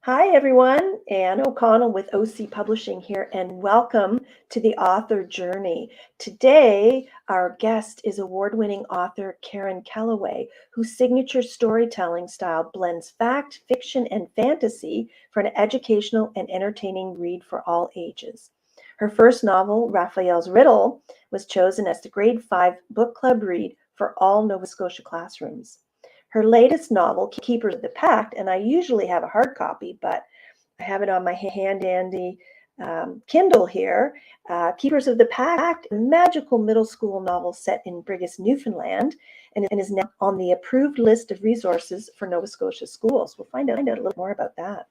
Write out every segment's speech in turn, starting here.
Hi, everyone. Anne O'Connell with OC Publishing here, and welcome to the Author Journey. Today, our guest is award-winning author Karen Kelloway, whose signature storytelling style blends fact, fiction, and fantasy for an educational and entertaining read for all ages. Her first novel, Raphael's Riddle, was chosen as the Grade 5 book club read for all Nova Scotia classrooms. Her latest novel, Keepers of the Pact, and I usually have a hard copy, but I have it on my hand-dandy Kindle here. Keepers of the Pact, a magical middle school novel set in Brigus, Newfoundland, and is now on the approved list of resources for Nova Scotia schools. We'll find out a little more about that.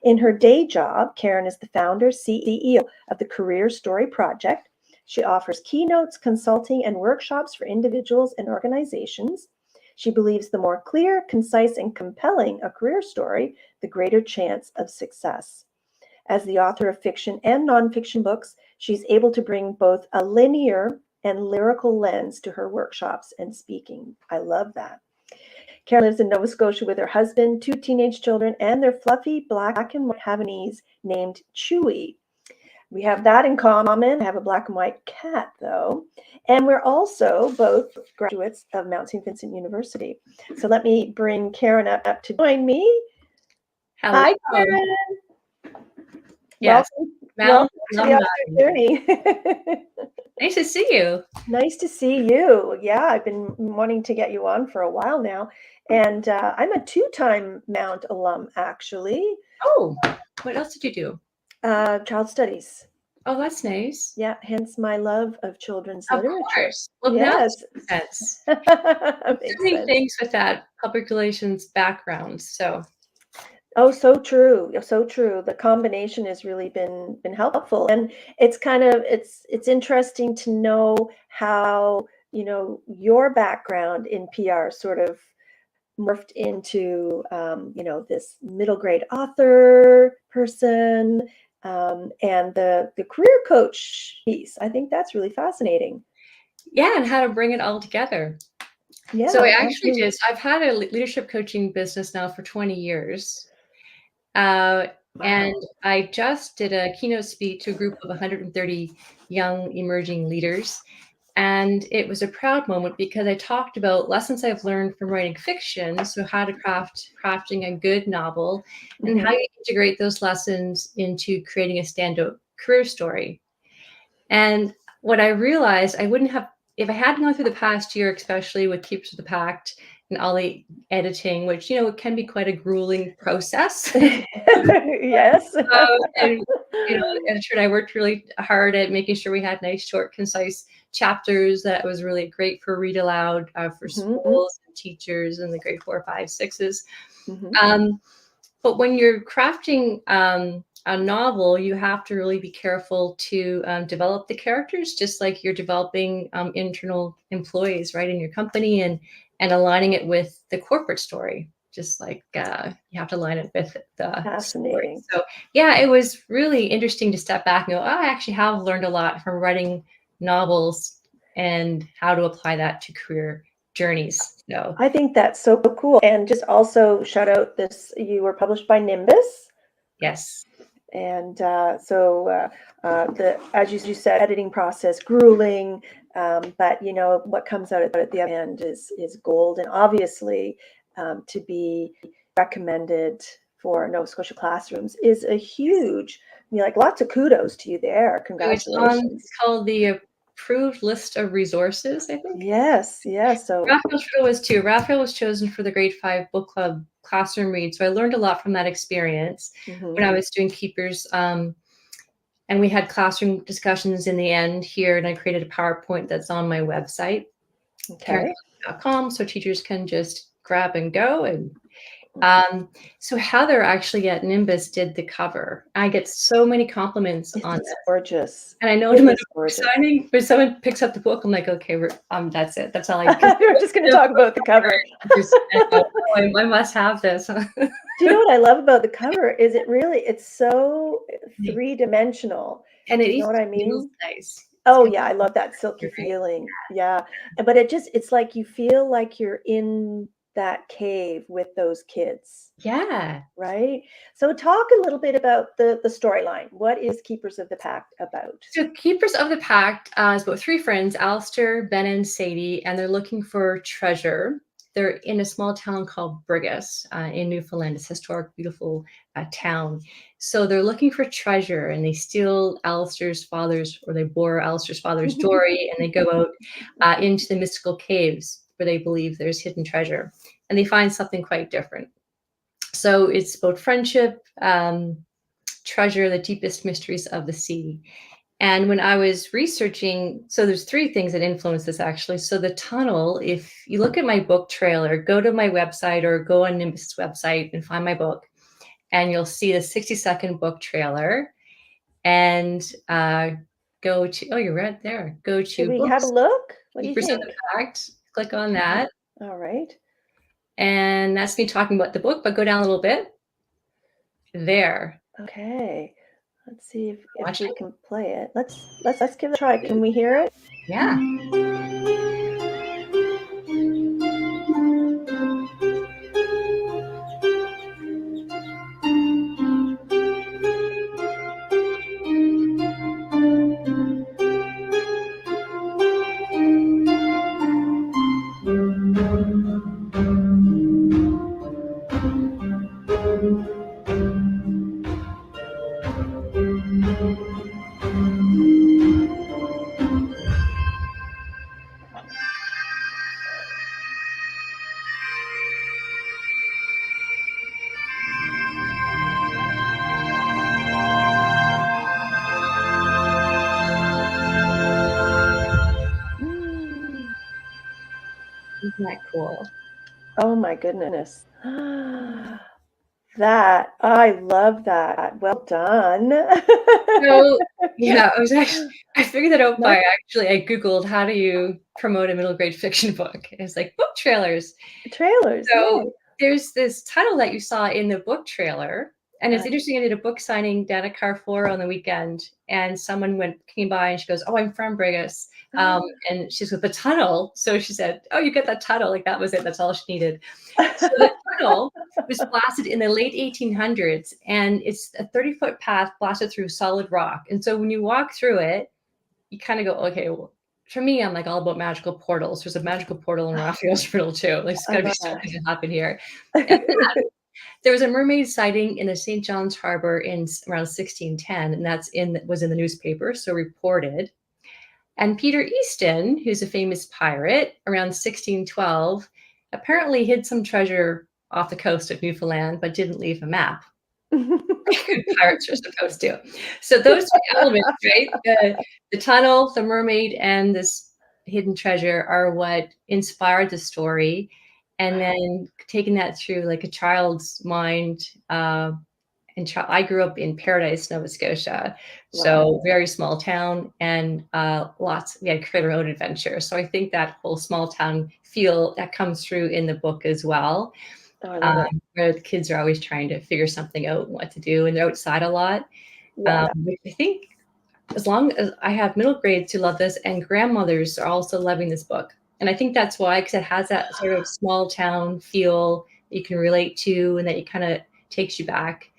In her day job, Karen is the founder, CEO of the Career Story Project. She offers keynotes, consulting, and workshops for individuals and organizations. She believes the more clear, concise, and compelling a career story, the greater chance of success. As the author of fiction and nonfiction books, she's able to bring both a linear and lyrical lens to her workshops and speaking. I love that. Karen lives in Nova Scotia with her husband, 2 teenage children, and their fluffy black and white Havanese named Chewy. We have that in common. I have a black and white cat, though. And we're also both graduates of Mount St. Vincent University. So let me bring Karen up to join me. Hello. Hi, Karen. Yes. Welcome to the Author Journey. Nice to see you. Nice to see you. Yeah, I've been wanting to get you on for a while now. And I'm a 2-time Mount alum, actually. Oh, what else did you do? Child studies. Oh, that's nice. Yeah, hence my love of children's Of literature. course. Well, Yes. that makes sense. Makes So many sense. things with that public relations background. So. Oh, so true. So true. The combination has really been helpful. And it's kind of it's interesting to know how, your background in PR sort of morphed into this middle grade author person, and the career coach piece. I think that's really fascinating. Yeah, and how to bring it all together. Yeah. So I actually I've had a leadership coaching business now for 20 years. Wow. And I just did a keynote speech to a group of 130 young emerging leaders. And it was a proud moment because I talked about lessons I've learned from writing fiction. So how to crafting a good novel and how you integrate those lessons into creating a standout career story. And what I realized I wouldn't have, if I hadn't gone through the past year, especially with Keepers of the Pact and all the editing, which, it can be quite a grueling process. Yes. And, editor and I worked really hard at making sure we had nice, short, concise chapters that was really great for read aloud for schools and teachers and the grade 4, 5, 6s. But when you're crafting a novel, you have to really be careful to develop the characters, just like you're developing internal employees, right, in your company and aligning it with the corporate story. Just like you have to line it with the Fascinating story. So yeah, it was really interesting to step back and go, I actually have learned a lot from writing novels and how to apply that to career journeys. So I think that's so cool. And just also shout out this, you were published by Nimbus. Yes. And so as you said, editing process, grueling, but what comes out at the end is gold. And obviously to be recommended for Nova Scotia classrooms is a huge, lots of kudos to you there. Congratulations. It's called the approved list of resources, I think. Yes. So Raphael was chosen for the grade 5 book club classroom read. So I learned a lot from that experience when I was doing Keepers. And we had classroom discussions in the end here, and I created a PowerPoint that's on my website, karenkelloway.com, so teachers can just grab and go. And so Heather actually at Nimbus did the cover. I get so many compliments on it. Gorgeous. And I know when we're signing, when someone picks up the book, I'm like, okay, that's it. That's all I do. We're just going to talk about the cover. I must have this. Do you know what I love about the cover is it's so 3-dimensional. And you know what I mean? Feels nice. Oh yeah, I love that silky feeling. Yeah. But it's like you feel like you're in that cave with those kids. Yeah. Right? So talk a little bit about the storyline. What is Keepers of the Pact about? So Keepers of the Pact is about three friends, Alistair, Ben, and Sadie, and they're looking for treasure. They're in a small town called Brigus in Newfoundland. It's a historic, beautiful town. So they're looking for treasure, and they steal Alistair's father's, or they borrow Alistair's father's dory, and they go out into the mystical caves where they believe there's hidden treasure. And they find something quite different. So it's about friendship, treasure, the deepest mysteries of the sea. And when I was researching, so there's three things that influence this actually. So the tunnel, if you look at my book trailer, go to my website or go on Nimbus website and find my book, and you'll see the 60-second book trailer. And go to, oh, you're right there. Go to Should we have a look? What do you think? the Pact. Click on that. All right. And that's me talking about the book, but go down a little bit. There. Okay. Let's see if we can play it. Let's give it a try. Can we hear it? Yeah. Isn't that cool? Oh my goodness. That, I love that. Well done. So yeah, I figured that out by I Googled how do you promote a middle grade fiction book. It's like book trailers. Trailers. So yeah. there's this title that you saw in the book trailer. And it's interesting, I did a book signing down at Carrefour on the weekend, and someone came by and she goes, "Oh, I'm from Brigus." And she's with the tunnel. So she said, "Oh, you get that tunnel." Like that was it. That's all she needed. So the tunnel was blasted in the late 1800s, and it's a 30-foot path blasted through solid rock. And so when you walk through it, you kind of go, okay, well, for me, I'm like all about magical portals. There's a magical portal in Raphael's riddle too. Like it's gotta be something to happen here. And there was a mermaid sighting in the St. John's Harbor in around 1610, and was in the newspaper, so reported. And Peter Easton, who's a famous pirate, around 1612, apparently hid some treasure off the coast of Newfoundland, but didn't leave a map. Pirates are supposed to. So those three elements, right? The tunnel, the mermaid, and this hidden treasure are what inspired the story. And then taking that through like a child's mind. I grew up in Paradise, Nova Scotia, so very small town, and we had create our own adventure. So I think that whole small town feel that comes through in the book as well, where the kids are always trying to figure something out, what to do, and they're outside a lot. I think as long as I have middle grades who love this, and grandmothers are also loving this book. And I think that's why, because it has that sort of small town feel that you can relate to, and that it kind of takes you back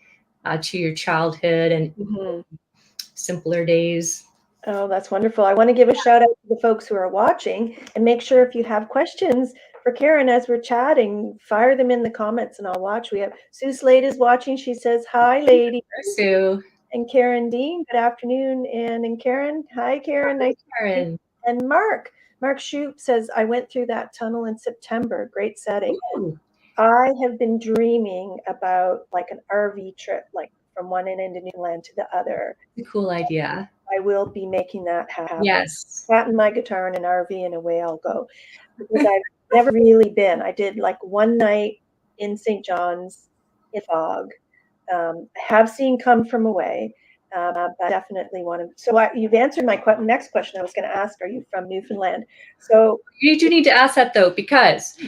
to your childhood and simpler days. Oh, that's wonderful. I want to give a shout out to the folks who are watching, and make sure if you have questions for Karen as we're chatting, fire them in the comments and I'll watch. We have Sue Slade is watching. She says, "Hi, lady." Sue. And Karen Dean, good afternoon. And Karen, hi, Karen. Nice Karen. And Mark Shoup says, "I went through that tunnel in September. Great setting." Ooh. I have been dreaming about like an RV trip, like from one end of Newfoundland to the other. A cool idea. I will be making that happen. Yes. Flatten my guitar in an RV and away I'll go. Because I've never really been. I did like one night in St. John's in fog. I have seen Come From Away. But definitely want to. So you've answered my next question. I was going to ask, are you from Newfoundland? So you do need to ask that though, because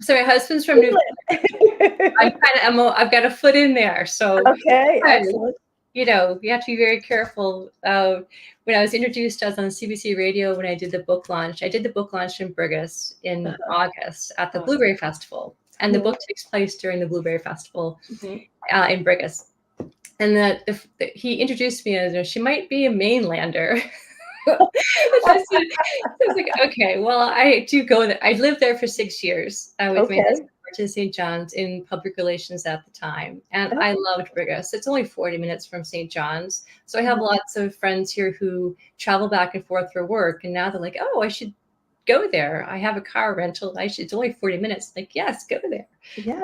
so my husband's from Newfoundland. I've got a foot in there. So okay, excellent. you have to be very careful. When I was introduced, I was on CBC Radio when I did the book launch. I did the book launch in Brigus in August at the Blueberry Festival. And the book takes place during the Blueberry Festival in Brigus. And he introduced me as, she might be a mainlander. I was like, okay, well, I do go there. I lived there for 6 years with my husband, worked in St. John's in public relations at the time. And I loved Brigus. It's only 40 minutes from St. John's. So I have lots of friends here who travel back and forth for work. And now they're like, oh, I should go there. I have a car rental. It's only 40 minutes. Like, yes, go there. Yeah.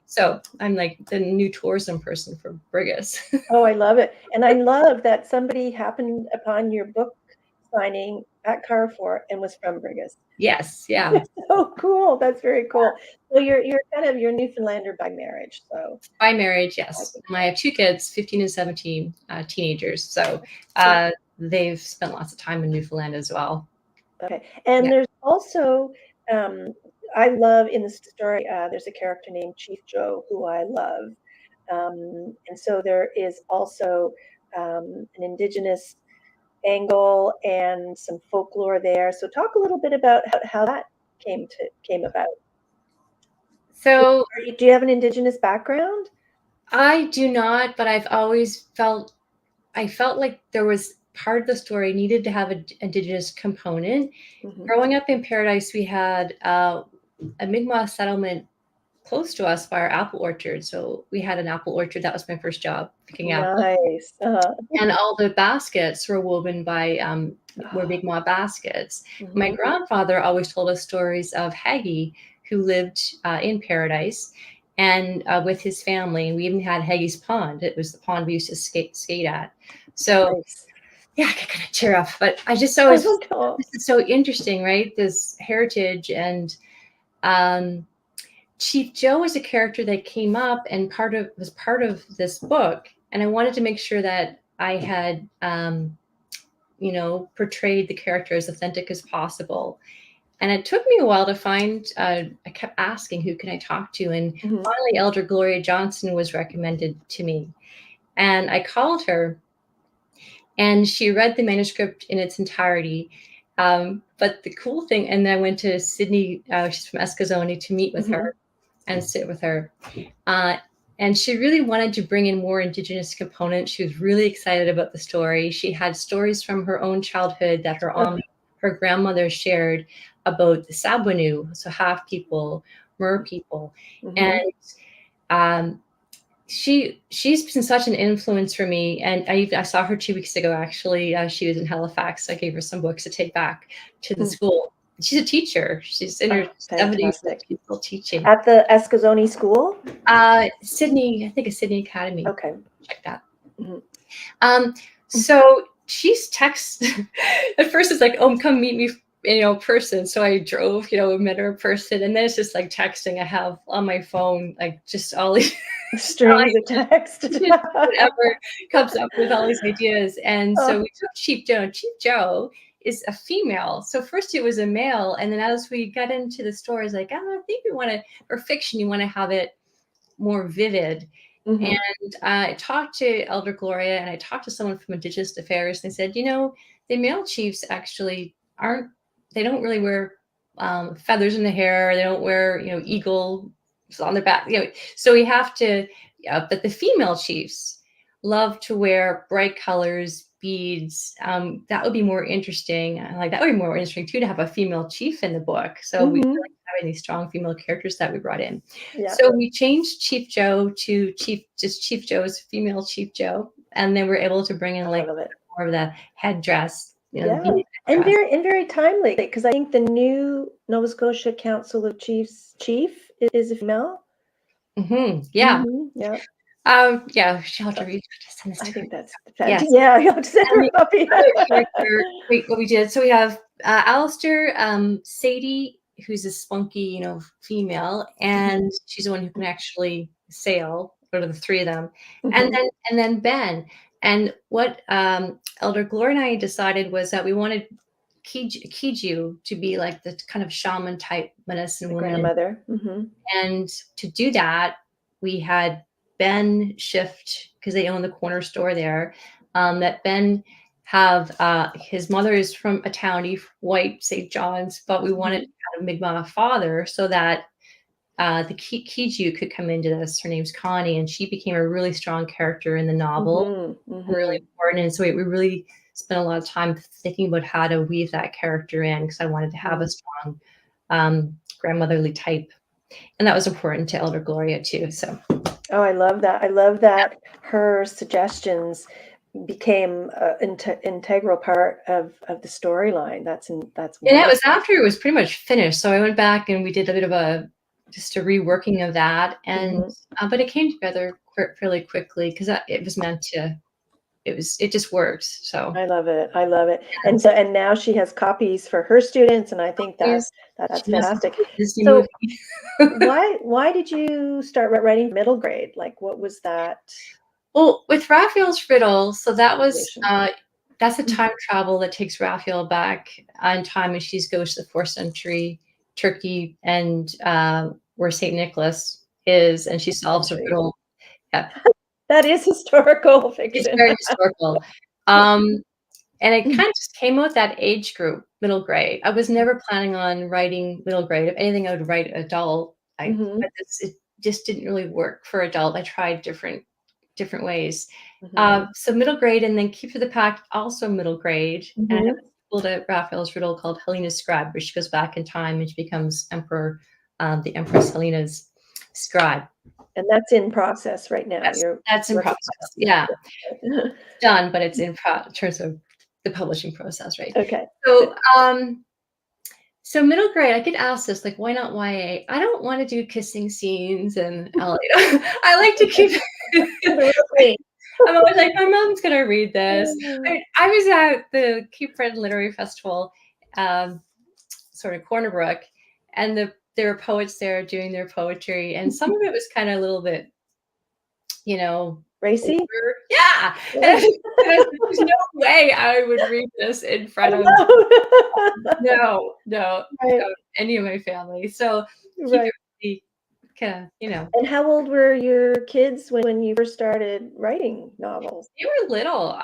So I'm like the new tourism person for Brigus. Oh, I love it. And I love that somebody happened upon your book signing at Carrefour and was from Brigus. Yes, yeah. So cool. That's very cool. So you're kind of your Newfoundlander by marriage. So by marriage, yes. I have 2 kids, 15 and 17, teenagers. So they've spent lots of time in Newfoundland as well. Okay. And there's also, I love in the story, there's a character named Chief Joe who I love. And so there is also an Indigenous angle and some folklore there. So talk a little bit about how that came about. So do you have an Indigenous background? I do not, but I've always felt like there was part of the story needed to have an Indigenous component. Growing up in Paradise, we had a Mi'kmaq settlement close to us by our apple orchard. So we had an apple orchard. That was my first job, picking apples. Nice. And all the baskets were woven by were Mi'kmaq baskets. My grandfather always told us stories of Haggy, who lived in Paradise, and with his family. We even had Haggy's Pond. It was the pond we used to skate at. So yeah, I kind of tear up. But I just always this is so interesting, right? This heritage. And Chief Joe was a character that came up and was part of this book. And I wanted to make sure that I had, portrayed the character as authentic as possible. And it took me a while to find, I kept asking, who can I talk to? And finally, Elder Gloria Johnson was recommended to me. And I called her, and she read the manuscript in its entirety. But the cool thing, and then I went to Sydney, she's from Eskazoni, to meet with her and sit with her. And she really wanted to bring in more Indigenous components. She was really excited about the story. She had stories from her own childhood that her grandmother shared about the Sabwanu, so half people, Mer people. And she's been such an influence for me. And I saw her 2 weeks ago, actually. She was in Halifax. I gave her some books to take back to the school. She's a teacher. She's in her 70s, still teaching. At the Eskazoni School? Sydney, I think it's Sydney Academy. Okay. Check that. So she's text. At first it's like, oh, come meet me, person. So I drove, met her in person. And then it's just like texting. I have on my phone, like just all these strings of text. Whatever comes up with all these ideas. And so we took Chief Joe. And Chief Joe is a female. So first it was a male. And then as we got into the story, I was like, I think we want to, or fiction, you want to have it more vivid. And I talked to Elder Gloria, and I talked to someone from Indigenous Affairs, and they said, the male chiefs actually they don't really wear feathers in the hair. They don't wear, eagles on their back. So we have to, but the female chiefs love to wear bright colors, beads. That would be more interesting. That would be more interesting too, to have a female chief in the book. So we really having these strong female characters that we brought in. So we changed Chief Joe to Chief Joe's female Chief Joe, and then we're able to bring in more of the headdress. And very timely, because I think the new Nova Scotia Council of Chiefs chief is a female. Yeah. She'll have to read. I think that's fantastic. Yeah, you'll have to send her a copy. What we did. So we have Alistair, Sadie, who's a spunky, female, and she's the one who can actually sail. What are the 3 of them? And then Ben. And what Elder Gloria and I decided was that we wanted Kiju to be like the kind of shaman type medicine woman. Grandmother. And to do that, we had Ben shift, because they own the corner store there, that Ben have his mother is from a townie, white St. John's, but we wanted to have a Mi'kmaq father so that the Kiju could come into this. Her name's Connie, and she became a really strong character in the novel, really important. And so we really spent a lot of time thinking about how to weave that character in, because I wanted to have a strong grandmotherly type, and that was important to Elder Gloria too. So, oh, I love that. I love that her suggestions became an integral part of the storyline. That's wonderful. And that was after it was pretty much finished. So I went back and we did a bit of just a reworking of that, and but it came together fairly quickly, because it was meant to. It just worked. So I love it. I love it. And now she has copies for her students, and I think that's fantastic. So why did you start writing middle grade? Like, what was that? Well, with Raphael's Riddle, so that was that's a time travel that takes Raphael back on time, and she goes to the 4th century Turkey, and where Saint Nicholas is, and she solves a riddle. Yeah. That is historical fiction. It's very historical. And it kind of just came out that age group, middle grade. I was never planning on writing middle grade. If anything, I would write adult. But it just didn't really work for adult. I tried different ways. So middle grade, and then Keep to the Pact, also middle grade. And I was at Raphael's Riddle called Helena's Scribe, where she goes back in time and she becomes emperor, the Empress Helena's scribe. And that's in process right now. That's in process. Yeah. Done, but it's in terms of the publishing process, right? Okay. So, so middle grade, I get asked this, like, why not YA? I don't want to do kissing scenes, and I like to keep. I'm always like, my mom's gonna read this. I was at the Cape Breton Literary Festival, sort of Corner Brook, and there were poets there doing their poetry, and some of it was kind of a little bit, racy. Yeah. There's no way I would read this in front of no, any of my family. So And how old were your kids when you first started writing novels? They were little.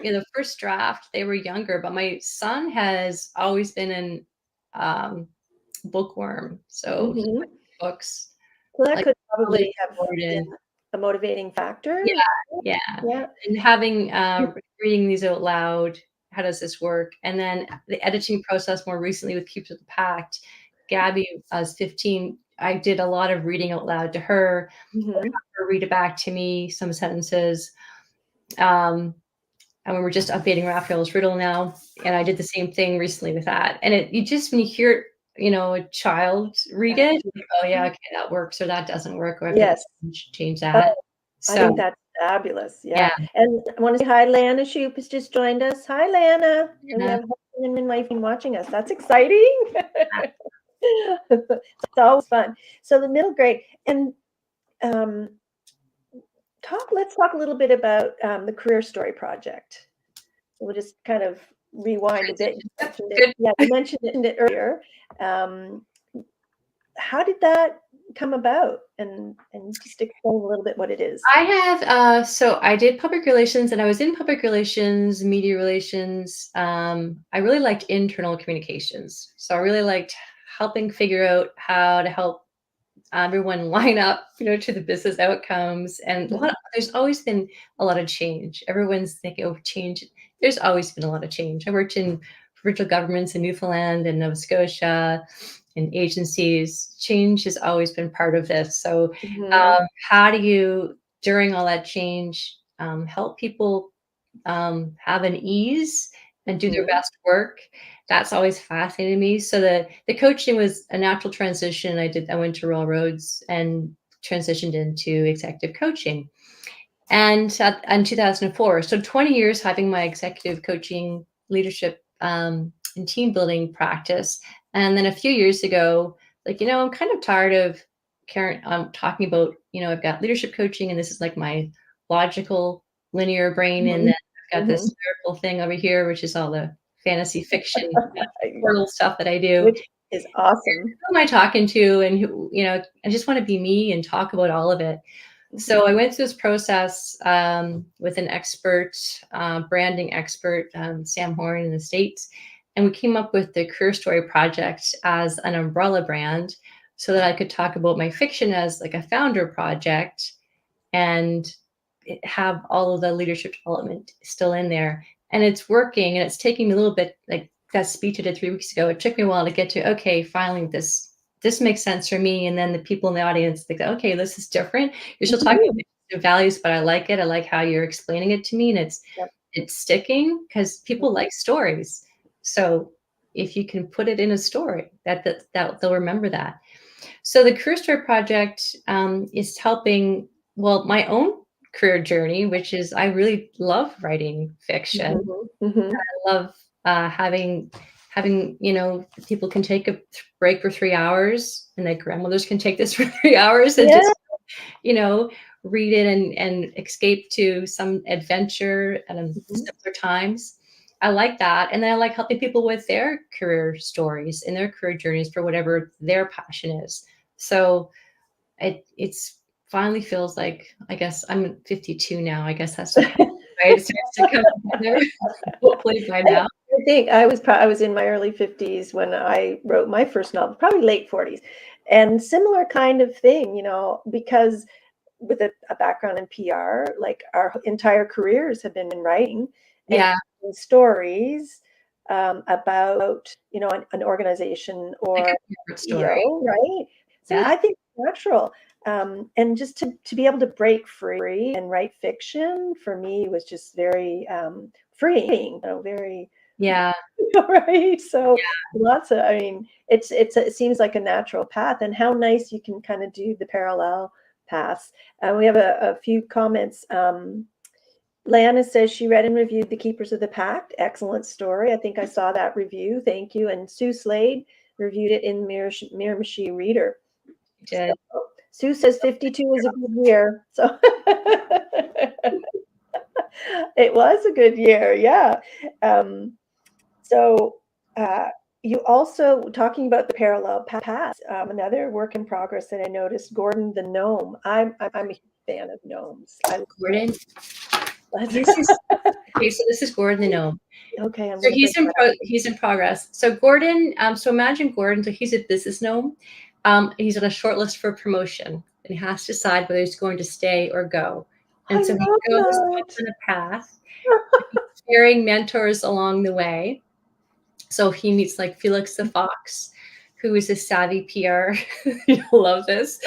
In the first draft, they were younger, but my son has always been an bookworm, so he likes books. Well, that could probably have been a motivating factor. Yeah. And having reading these out loud, how does this work? And then the editing process more recently with Keep to the Pact. Gabby was 15. I did a lot of reading out loud to her, her read it back to me, some sentences. And we're just updating Raphael's Riddle now, and I did the same thing recently with that. And you just, when you hear a child read it, like, oh yeah, okay, that works, or that doesn't work, or I change that. I think that's fabulous. Yeah. And I want to say hi, Lana Shoop has just joined us. Hi, Lana. And we have husband and wife watching us. That's exciting. It's always fun. So the middle grade, and let's talk a little bit about the Career Story Project. We'll just kind of rewind a bit. You mentioned it earlier. How did that come about? And just explain a little bit what it is. I have, so I did public relations, and I was in public relations, media relations. I really liked internal communications. So I really liked helping figure out how to help everyone line up, to the business outcomes. And there's always been a lot of change. Everyone's thinking, oh, change. There's always been a lot of change. I worked in provincial governments in Newfoundland and Nova Scotia, in agencies. Change has always been part of this. So how do you, during all that change, help people have an ease and do their best work? That's always fascinated me. So the coaching was a natural transition. I went to Royal Roads and transitioned into executive coaching. And in 2004, so 20 years having my executive coaching, leadership, and team building practice. And then a few years ago, I'm kind of tired of Karen talking about, I've got leadership coaching, and this is like my logical linear brain. And then I've got this spiritual thing over here, which is all the fantasy fiction portal stuff that I do. Which is awesome. Who am I talking to? And I just want to be me and talk about all of it. So I went through this process with an expert, branding expert, Sam Horn in the States, and we came up with the Career Story Project as an umbrella brand so that I could talk about my fiction as like a founder project and have all of the leadership development still in there. And it's working, and it's taking me a little bit, like that speech I did 3 weeks ago. It took me a while to get to, okay, finally this makes sense for me. And then the people in the audience think, okay, this is different. You're still talking about your values, but I like it. I like how you're explaining it to me, and it's sticking because people like stories. So if you can put it in a story, that they'll remember that. So the Career Story Project is helping, well, my own career journey, which is I really love writing fiction. I love having people can take a break for 3 hours, and their grandmothers can take this for 3 hours and just read it and escape to some adventure and simpler times. I like that. And then I like helping people with their career stories and their career journeys for whatever their passion is. So it's finally feels like, I guess I'm 52 now. I guess that's right. It starts to come together, hopefully by now. I think I was in my early 50s when I wrote my first novel, probably late 40s, and similar kind of thing, because with a background in PR, like our entire careers have been in writing and stories about, an organization or like a story, right? So I think it's natural. And just to be able to break free and write fiction for me was just very freeing, very right. So lots of, it seems like a natural path, and how nice you can kind of do the parallel paths. We have a few comments. Lana says she read and reviewed The Keepers of the Pact. Excellent story. I think I saw that review. Thank you. And Sue Slade reviewed it in Miramichi Reader. So, Sue says 52 is a good year. So it was a good year. Yeah. So you also, talking about the parallel paths, another work in progress that I noticed, Gordon the Gnome. I'm a fan of gnomes. Gordon. Okay, so this is Gordon the Gnome. Okay, so he's in progress. So Gordon, so imagine Gordon. So he's a business gnome. He's on a short list for promotion, and he has to decide whether he's going to stay or go. And so he goes on a path, sharing mentors along the way. So he meets like Felix the Fox, who is a savvy PR. You'll love this.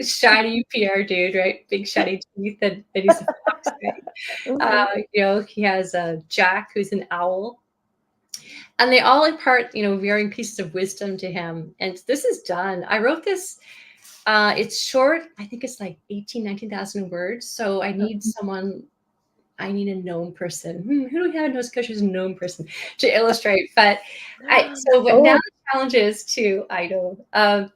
Shiny PR dude, right? Big shiny teeth, and he's a fox, right? He has Jack, who's an owl. And they all impart, varying pieces of wisdom to him. And this is done. I wrote this. It's short. I think it's like 19,000 words. So I need someone. I need a gnome person. Who do we have in Nova Scotia as a gnome person to illustrate? But now the challenge is to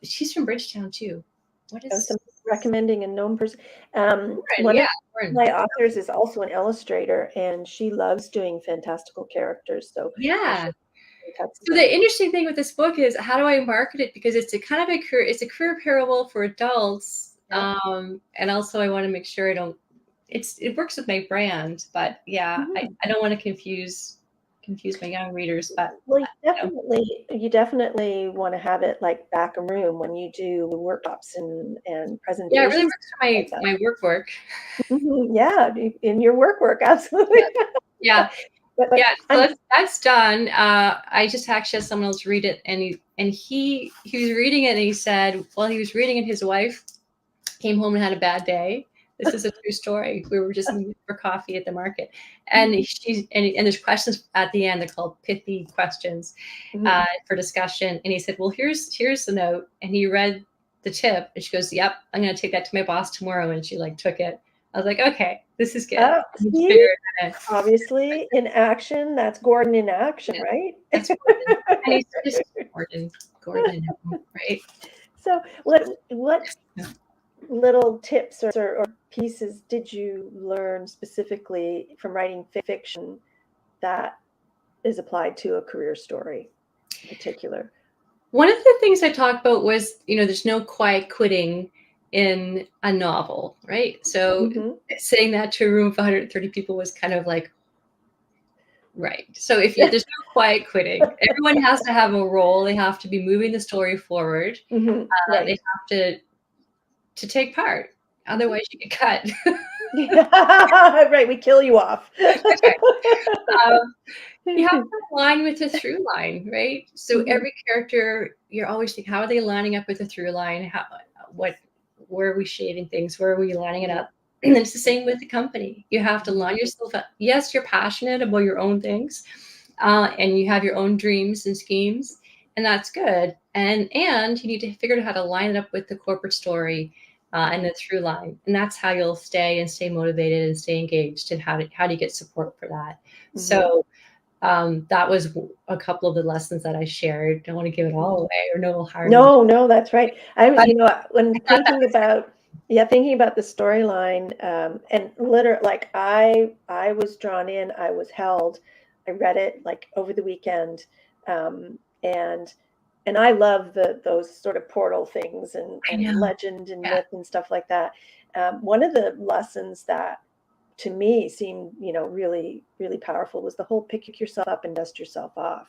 she's from Bridgetown too. What is recommending a gnome person? One of my authors is also an illustrator, and she loves doing fantastical characters. So So the interesting thing with this book is, how do I market it? Because it's a kind of it's a career parable for adults, and also I want to make sure it works with my brand, but I don't want to confuse my young readers. But you definitely want to have it like back a room when you do workshops and presentations. Yeah, it really works for my work. Yeah, in your work, absolutely. Yeah. So that's done. I just actually had someone else read it, and he was reading it, and he said, while he was reading it, his wife came home and had a bad day. This is a true story. We were just meeting for coffee at the market, and there's questions at the end. They're called pithy questions for discussion. And he said, "Well, here's the note," and he read the tip, and she goes, "Yep, I'm going to take that to my boss tomorrow." And she took it. I was like, "Okay, this is good." Obviously, in action. That's Gordon in action, right? That's Gordon. And he's just Gordon, right? So, what little tips or pieces did you learn specifically from writing fiction that is applied to a career story in particular? One of the things I talked about was, there's no quiet quitting. in a novel, right? So saying that to a room of 130 people was kind of like, right. So if you, there's no quiet quitting. Everyone has to have a role. They have to be moving the story forward. Right. They have to take part. Otherwise, you get cut. Right. We kill you off. Okay. You have to align with the through line, right? So every character, you're always thinking, how are they lining up with the through line? Where are we shading things? Where are we lining it up? And it's the same with the company. You have to line yourself up. Yes, you're passionate about your own things, and you have your own dreams and schemes, and that's good. And you need to figure out how to line it up with the corporate story and the through line, and that's how you'll stay motivated and stay engaged. And how do you get support for that? So that was a couple of the lessons that I shared. Don't want to give it all away or no harm. No, that's right. When thinking about the storyline, and literally, like I was drawn in, I was held. I read it like over the weekend, and I love those sort of portal things and legend and myth and stuff like that. One of the lessons that to me seemed, really, really powerful was the whole pick yourself up and dust yourself off.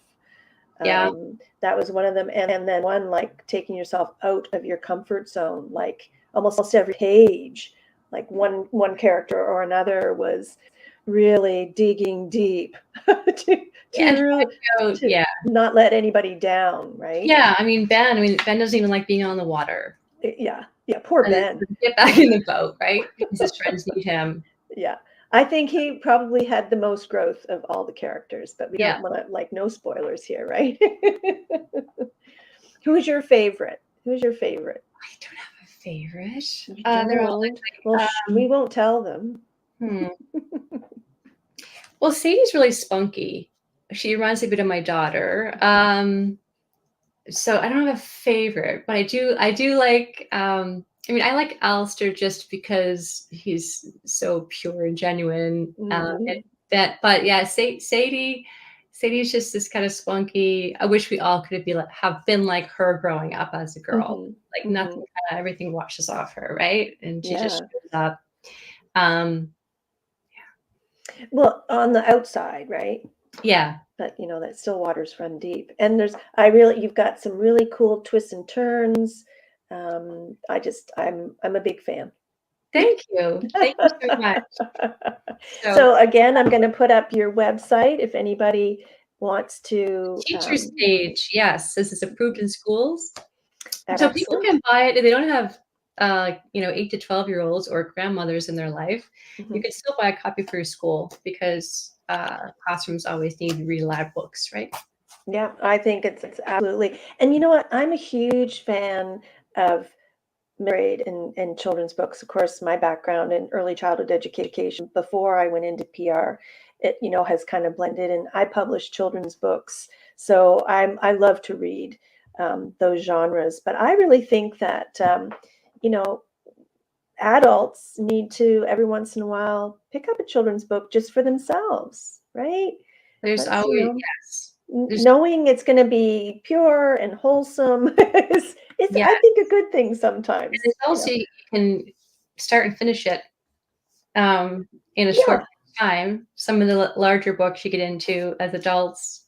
That was one of them. And then one, like taking yourself out of your comfort zone, like almost every page, like one character or another was really digging deep to not let anybody down, right? Yeah, I mean, Ben doesn't even like being on the water. Yeah, poor Ben. Get back in the boat, right? Because his friends need him. Yeah. I think he probably had the most growth of all the characters, but we don't want to, like, no spoilers here, right? Who's your favorite? I don't have a favorite. They're all we won't tell them. Well, Sadie's really spunky. She reminds me a bit of my daughter. So I don't have a favorite, but I do like, I like Alistair just because he's so pure and genuine. But yeah, Sadie's just this kind of spunky. I wish we all could have been like her growing up as a girl. Like nothing, everything washes off her, right? And she just shows up. Well, on the outside, right? Yeah. But that still waters run deep. And you've got some really cool twists and turns. I'm a big fan. Thank you. Thank you so much. So again, I'm going to put up your website if anybody wants to. Teacher's Page, yes. This is approved in schools. That's so excellent. People can buy it. If they don't have 8 to 12-year-olds or grandmothers in their life, you can still buy a copy for your school because classrooms always need to read a lot of books, right? Yeah, I think it's absolutely. And you know what? I'm a huge fan of middle grade and children's books. Of course, my background in early childhood education before I went into PR, it has kind of blended, and I publish children's books. So I love to read those genres. But I really think that adults need to every once in a while pick up a children's book just for themselves, right? There's always knowing it's going to be pure and wholesome is I think a good thing sometimes. And it's also you can start and finish it in a short time. Some of the larger books you get into as adults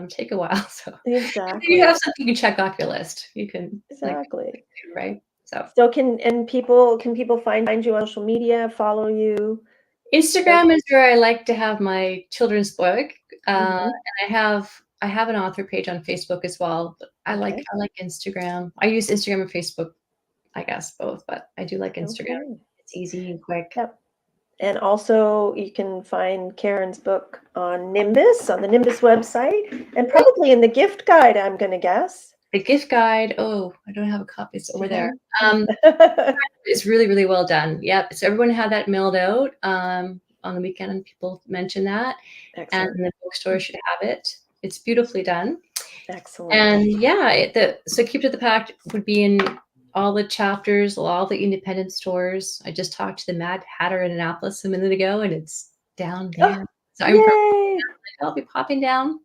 take a while. So exactly, you have something you can check off your list. You can right. So can people find you on social media, follow you? Instagram is where I like to have my children's book, and I have an author page on Facebook as well. But I like Instagram. I use Instagram and Facebook, I guess both, but I do like Instagram. It's easy and quick. Yep. And also you can find Karen's book on Nimbus, on the Nimbus website, and probably in the gift guide, I'm going to guess. The gift guide, oh, I don't have a copy. It's over there. It's really, really well done. Yep. So everyone had that mailed out on the weekend, and people mentioned that. Excellent. And the bookstore should have it. It's beautifully done. Excellent. And so Keep to the Pact would be in all the chapters, all the independent stores. I just talked to the Mad Hatter in Annapolis a minute ago, and it's down there. So I'll be popping down.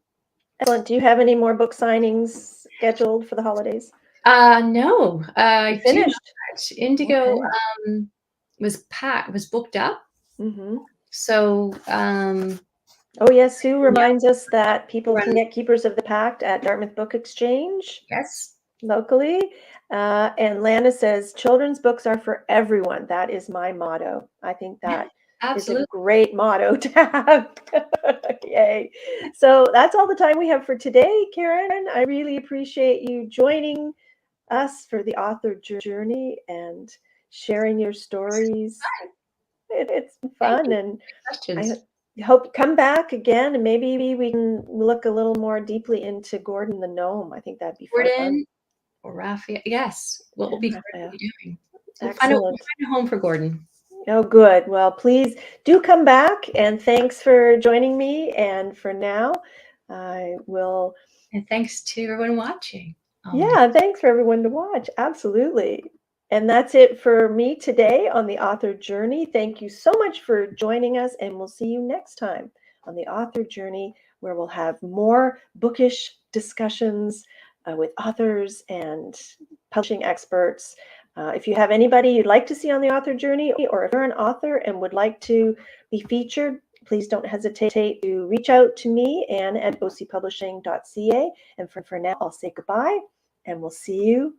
Excellent. Do you have any more book signings scheduled for the holidays? No, I do Finished? not. Indigo Okay. was booked up. Hmm. So Oh, yes. Sue yeah, reminds us that people run can get Keepers of the Pact at Dartmouth Book Exchange yes, locally. And Lana says, children's books are for everyone. That is my motto. I think yeah, that is a absolutely. great motto to have. Yay. So that's all the time we have for today, Karen. I really appreciate you joining us for the author journey and sharing your stories. It's been Thank fun, you. and I Questions. hope you come back again, and maybe we can look a little more deeply into Gordon the gnome. I think that'd be fun. Gordon or Raphael. Yes. What will And be Gordon Raphael. be doing? We'll Excellent. find a home for Gordon. Oh, good. Well, please do come back, and thanks for joining me. And for now, I will. And thanks to everyone watching. Yeah, thanks for everyone to watch. Absolutely. And that's it for me today on the author journey. Thank you so much for joining us, and we'll see you next time on the author journey, where we'll have more bookish discussions with authors and publishing experts. If you have anybody you'd like to see on the author journey, or if you're an author and would like to be featured, please don't hesitate to reach out to me, Anne at ocpublishing.ca. And for now, I'll say goodbye, and we'll see you